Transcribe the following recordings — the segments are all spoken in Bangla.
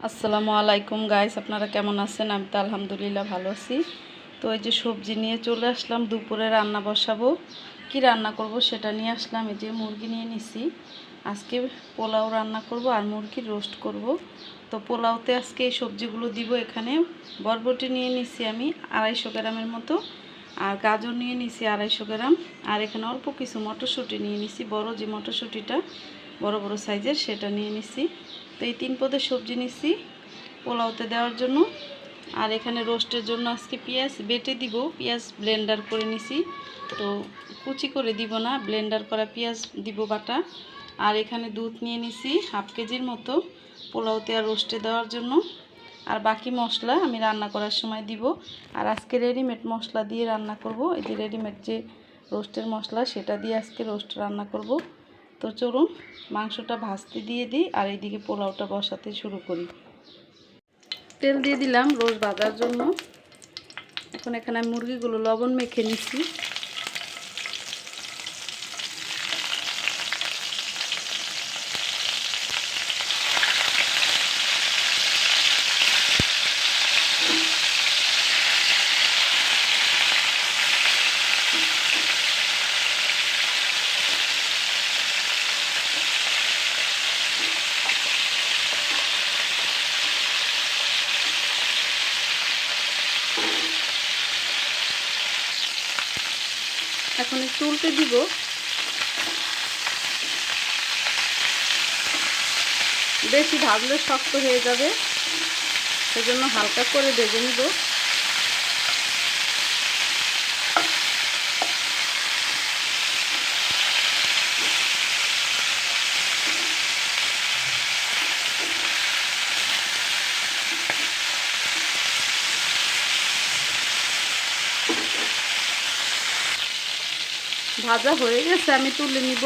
আসসালামু আলাইকুম গাইস, আপনারা কেমন আছেন? আমি তো আলহামদুলিল্লাহ ভালো আছি। তো এই যে সবজি নিয়ে চলে আসলাম, দুপুরে রান্না বসাবো। কি রান্না করব সেটা নিয়ে আসলাম। এই যে মুরগি নিয়ে নিছি, আজকে পোলাও রান্না করব আর মুরগির রোস্ট করব। তো পোলাওতে আজকে এই সবজিগুলো দিব। এখানে বরবটি নিয়ে নিছি আমি 250 গ্রামের মতো, আর গাজর নিয়ে নিছি 250 গ্রাম, আর এখানে অল্প কিছু মটরশুঁটি নিয়ে নিছি, বড় যে মটরশুঁটিটা বড় বড় সাইজের সেটা নিয়ে নিছি। তো এই 3 পদের সবজি নিছি পোলাওতে দেওয়ার জন্য। আর এখানে রোস্টের জন্য আজকে পেঁয়াজ বেটে দিব, পেঁয়াজ ব্লেন্ডার করে নিছি। তো কুচি করে দিব না, ব্লেন্ডার করা পেঁয়াজ দিব বাটা। আর এখানে দুধ নিয়ে নিছি 1/2 কেজির মতো পোলাওতে আর রোস্টে দেওয়ার জন্য। আর বাকি মশলা আমি রান্না করার সময় দিব। আর আজকে রেডিমেড মশলা দিয়ে রান্না করব। এই যে রেডিমেড যে রোস্টের মশলা সেটা দিয়ে আজকে রোস্ট রান্না করব। তো চলুন মাংসটা ভাজতে দিয়ে দিই, আর এইদিকে পোলাওটা বসাতে শুরু করি। তেল দিয়ে দিলাম রোস্ট ভাজার জন্য। এখন এখানে আমি মুরগিগুলো লবণ মেখে নিচ্ছি। এখন একটু উল্টে দিব। বেশি ভাজলে শক্ত হয়ে যাবে, সেজন্য হালকা করে ভেজে নিব। ভাজা হয়ে গেছে, আমি তুলে নিব।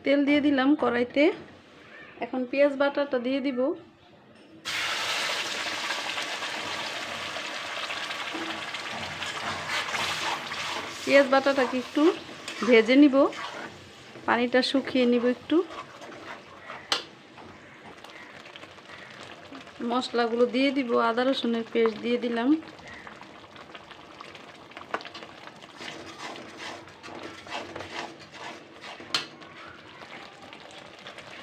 তেল দিয়ে দিলাম কড়াইতে। এখন পেঁয়াজ বাটাটা দিয়ে দিব। পেঁয়াজ বাটাটাকে একটু ভেজে নিব, পানিটা শুকিয়ে নিব একটু। মশলাগুলো দিয়ে দিব, আদা রসুনের পেস্ট দিয়ে দিলাম।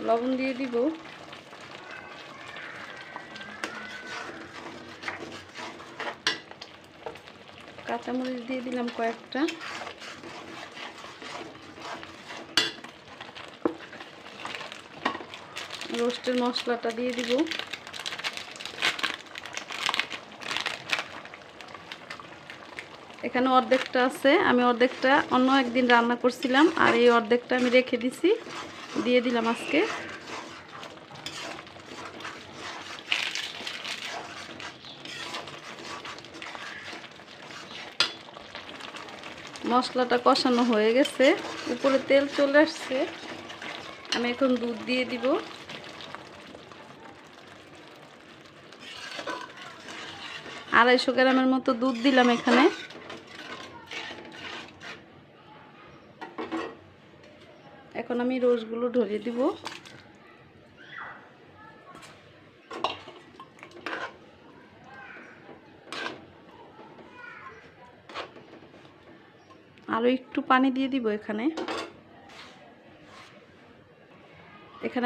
লবণ দিয়ে দিব। কাঁচামরিচ দিয়ে দিলাম কয়েকটা। রোস্টের মশলাটা দিয়ে দিব। এখানে অর্ধেকটা আছে, আমি অর্ধেকটা অন্য একদিন রান্না করছিলাম, আর এই অর্ধেকটা আমি রেখে দিছি, দিয়ে দিলাম আজকে। মশলাটা কষানো হয়ে গেছে, উপরে তেল চলে আসছে। আমি এখন দুধ দিয়ে দিব। 250 গ্রামের মতো দুধ দিলাম এখানে। এখন আমি রোস্টগুলো ঢেলে দিব। আরও একটু পানি দিয়ে দিব এখানে।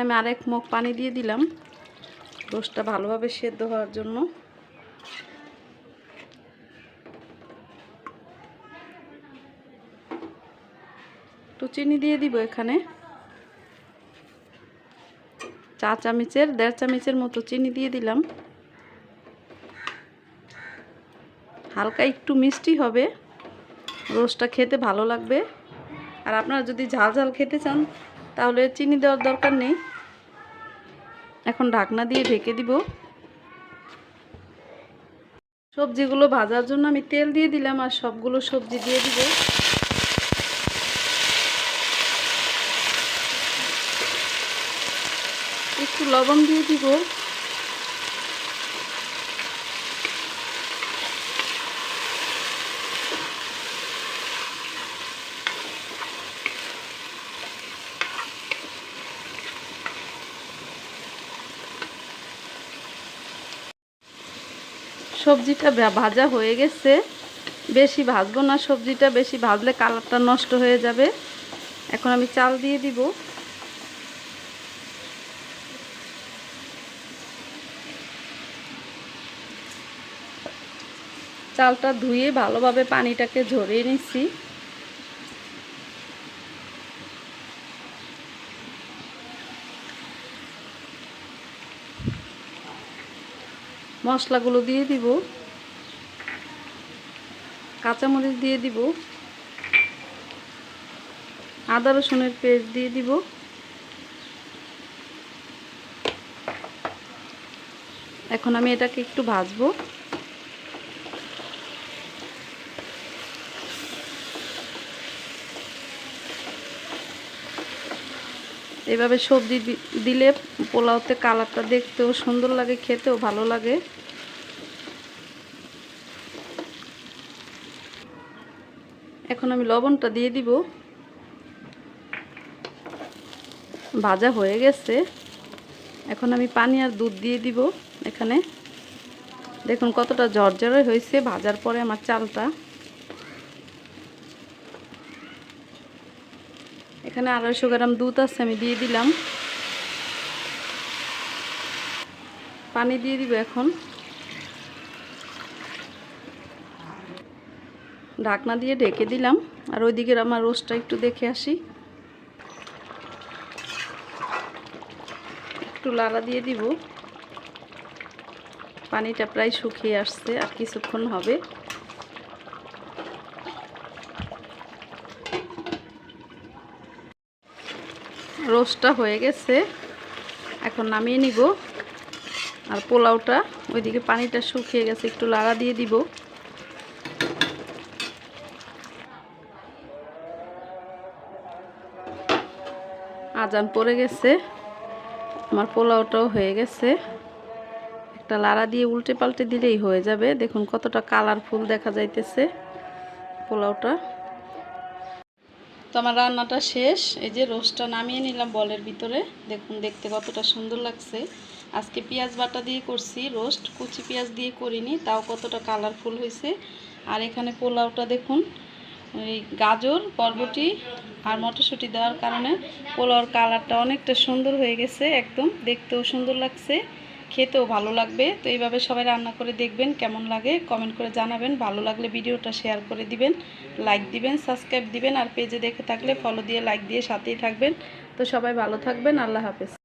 আমি আরেক মগ পানি দিয়ে দিলাম রোস্টটা ভালোভাবে সেদ্ধ হওয়ার জন্য। একটু চিনি দিয়ে দিব এখানে, 1 চামচের 1.5 চামচের মতো চিনি দিয়ে দিলাম। হালকা একটু মিষ্টি হবে, রোস্টটা খেতে ভালো লাগবে। আর আপনারা যদি ঝাল ঝাল খেতে চান তাহলে চিনি দেওয়ার দরকার নেই। এখন ঢাকনা দিয়ে ঢেকে দিব। সবজিগুলো ভাজার জন্য আমি তেল দিয়ে দিলাম আর সবগুলো সবজি দিয়ে দিব। একটু লবণ দিয়ে দিব। সবজিটা ভাজা হয়ে গেছে। বেশি ভাজবো না সবজিটা, বেশি ভাজলে কালারটা নষ্ট হয়ে যাবে। এখন আমি চাল দিয়ে দিব। চালটা ধুয়ে ভালোভাবে পানিটাকে ঝরিয়ে নিচ্ছি। মশলাগুলো দিয়ে দিব। কাঁচামরিচ দিয়ে দিব, আদা রসুনের পেস্ট দিয়ে দিব, এখন আমি এটাকে একটু ভাজবো। এভাবে সবজি দিলে পোলাওতে কালারটা দেখতেও সুন্দর লাগে, খেতেও ভালো লাগে। এখন আমি লবণটা দিয়ে দিব। ভাজা হয়ে গেছে। এখন আমি পানি আর দুধ দিয়ে দিব। এখানে দেখুন কতটা ঝরঝরে হয়েছে ভাজার পরে আমার চালটা। এখানে 250 গ্রাম দুধ আছে, আমি দিয়ে দিলাম। পানি দিয়ে দিব এখন। ঢাকনা দিয়ে ঢেকে দিলাম। আর ওইদিকে আমার রোস্টটা একটু দেখে আসি। একটু লাড়া দিয়ে দিব। পানিটা প্রায় শুকিয়ে আসছে, আর কিছুক্ষণ হবে। রোস্টটা হয়ে গেছে, এখন নামিয়ে নিব। আর পোলাওটা ওইদিকে পানিটা শুকিয়ে গেছে, একটু লাড়া দিয়ে দিব। আজান পড়ে গেছে, আমার পোলাওটাও হয়ে গেছে। একটা লাড়া দিয়ে উল্টে পাল্টে দিলেই হয়ে যাবে। দেখুন কতটা কালারফুল দেখা যাইতেছে পোলাওটা। তো আমার রান্নাটা শেষ। এই যে রোস্টটা নামিয়ে নিলাম বলের ভিতরে। দেখুন দেখতে কতটা সুন্দর লাগছে। আজকে পেঁয়াজ বাটা দিয়ে করছি রোস্ট, কুচি পেঁয়াজ দিয়ে করিনি, তাও কতটা কালারফুল হয়েছে। আর এখানে পোলাওটা দেখুন, এই গাজর, বরবটি আর মটরশুঁটি দেওয়ার কারণে পোলাওর কালারটা অনেকটা সুন্দর হয়ে গেছে। একদম দেখতেও সুন্দর লাগছে, খেতেও ভালো লাগবে। তো এইভাবে সবাই রান্না করে দেখবেন, কেমন লাগে কমেন্ট করে জানাবেন। ভালো লাগলে ভিডিওটা শেয়ার করে দিবেন, লাইক দিবেন, সাবস্ক্রাইব দিবেন। আর পেজে দেখে থাকলে ফলো দিয়ে লাইক দিয়ে সাথেই থাকবেন। তো সবাই ভালো থাকবেন। আল্লাহ হাফেজ।